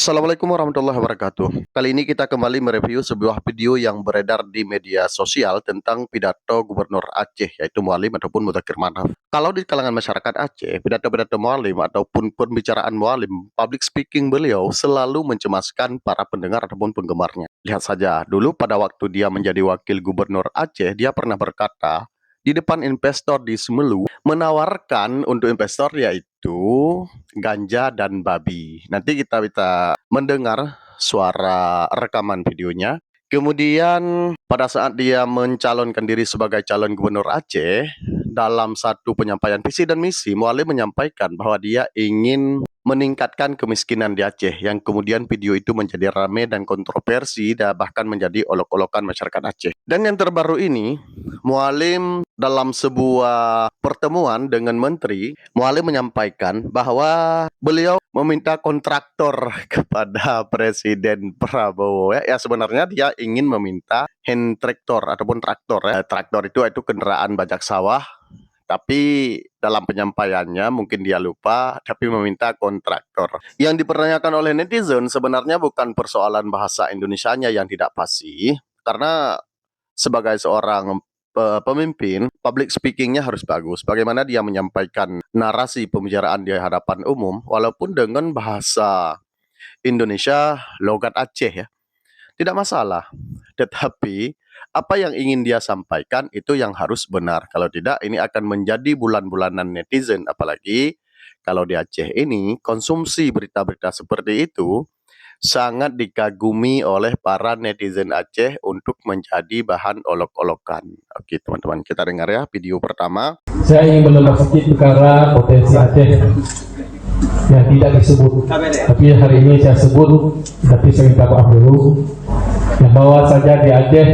Assalamualaikum warahmatullahi wabarakatuh. Kali ini kita kembali mereview sebuah video yang beredar di media sosial tentang pidato Gubernur Aceh, yaitu Mualim ataupun Mudzakkir Manaf. Kalau di kalangan masyarakat Aceh, pidato-pidato Mualim ataupun pembicaraan Mualim, public speaking beliau selalu mencemaskan para pendengar ataupun penggemarnya. Lihat saja, dulu pada waktu dia menjadi wakil Gubernur Aceh, dia pernah berkata, di depan investor di Semelu menawarkan untuk investor yaitu ganja dan babi. Nanti kita bisa mendengar suara rekaman videonya. Kemudian pada saat dia mencalonkan diri sebagai calon gubernur Aceh, dalam satu penyampaian visi dan misi, Mualim menyampaikan bahwa dia ingin meningkatkan kemiskinan di Aceh, yang kemudian video itu menjadi ramai dan kontroversi dan bahkan menjadi olok-olokan masyarakat Aceh. Dan yang terbaru ini, Mualim dalam sebuah pertemuan dengan menteri, Mualim menyampaikan bahwa beliau meminta kontraktor kepada Presiden Prabowo. Ya sebenarnya dia ingin meminta hand traktor ataupun traktor. Traktor itu kendaraan bajak sawah. Tapi dalam penyampaiannya mungkin dia lupa, tapi meminta kontraktor. Yang dipertanyakan oleh netizen sebenarnya bukan persoalan bahasa Indonesianya yang tidak fasih, karena sebagai seorang pemimpin, public speakingnya harus bagus. Bagaimana dia menyampaikan narasi pembicaraan di hadapan umum, walaupun dengan bahasa Indonesia, logat Aceh ya. Tidak masalah. Tetapi apa yang ingin dia sampaikan itu yang harus benar. Kalau tidak, ini akan menjadi bulan-bulanan netizen. Apalagi kalau di Aceh ini konsumsi berita-berita seperti itu sangat dikagumi oleh para netizen Aceh untuk menjadi bahan olok-olokan. Oke teman-teman, kita dengar ya video pertama. Saya ingin menambah sedikit perkara potensi Aceh yang tidak disebut, tapi hari ini saya sebut, tapi saya minta maaf dulu. Yang bahwa saja di Aceh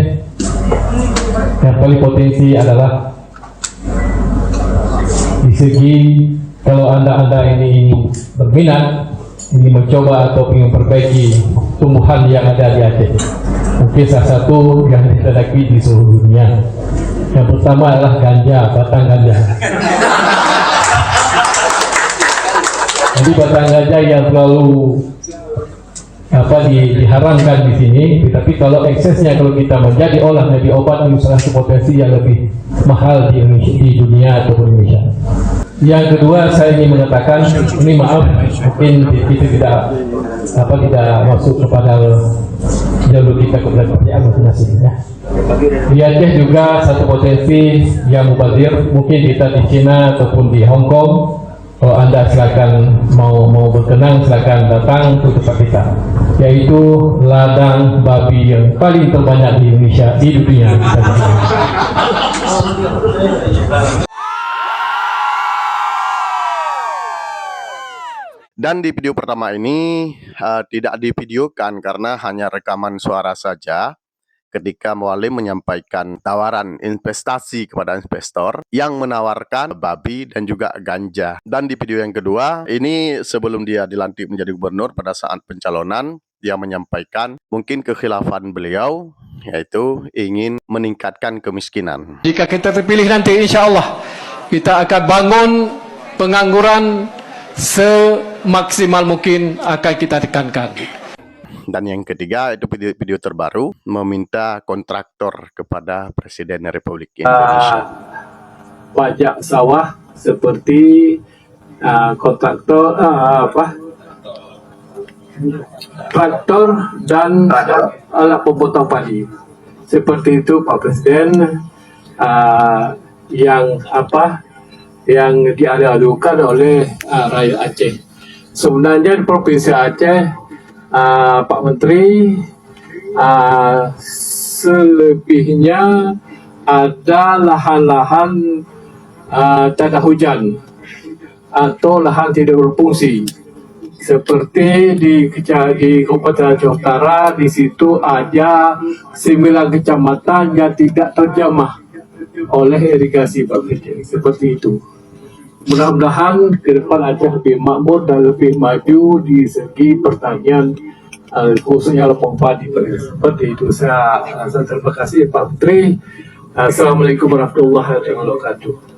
yang paling potensi adalah di segi kalau anda ini berminat, ingin mencoba atau ingin memperbaiki tumbuhan yang ada di Aceh, mungkin salah satu yang ditandaki di seluruh dunia. Yang pertama adalah ganja, batang ganja. Jadi batang ganja yang terlalu diharamkan di sini, tapi kalau eksesnya kalau kita menjadi olah menjadi obat, ini salah satu potensi yang lebih mahal di dunia atau di Indonesia. Yang kedua, saya ingin mengatakan, ini maaf, mungkin kita tidak masuk kepada jalur kita kepada pertanyaan masing-masing ya. Di Aceh juga satu potensi yang mubazir, mungkin kita di Cina ataupun di Hong Kong. Kalau anda silakan mau berkenan, silakan datang ke tempat kita, yaitu ladang babi yang paling terbanyak di Indonesia, di dunia. Dan di video pertama ini tidak divideokan karena hanya rekaman suara saja ketika Mualim menyampaikan tawaran investasi kepada investor yang menawarkan babi dan juga ganja. Dan di video yang kedua, ini sebelum dia dilantik menjadi gubernur pada saat pencalonan, dia menyampaikan mungkin kekhilafan beliau, yaitu ingin meningkatkan kemiskinan. Jika kita terpilih nanti, insya Allah kita akan bangun pengangguran semaksimal mungkin akan kita tekankan. Dan yang ketiga itu video terbaru meminta kontraktor kepada Presiden Republik Indonesia. Pajak sawah seperti kontraktor traktor dan alat pemotong padi. Seperti itu Pak Presiden, yang diadu-adukan oleh rakyat Aceh. Sebenarnya di Provinsi Aceh, Pak Menteri, selebihnya ada lahan-lahan tanah hujan atau lahan tidak berfungsi. Seperti di Kabupaten Aceh Utara, di situ ada 9 kecamatan yang tidak terjamah oleh irigasi Pak Presiden. Seperti itu. Mudah-mudahan ke depan Aceh lebih makmur dan lebih maju di segi pertanian, khususnya lepung padi. Seperti itu. Saya terima kasih Pak Menteri. Assalamualaikum warahmatullahi wabarakatuh.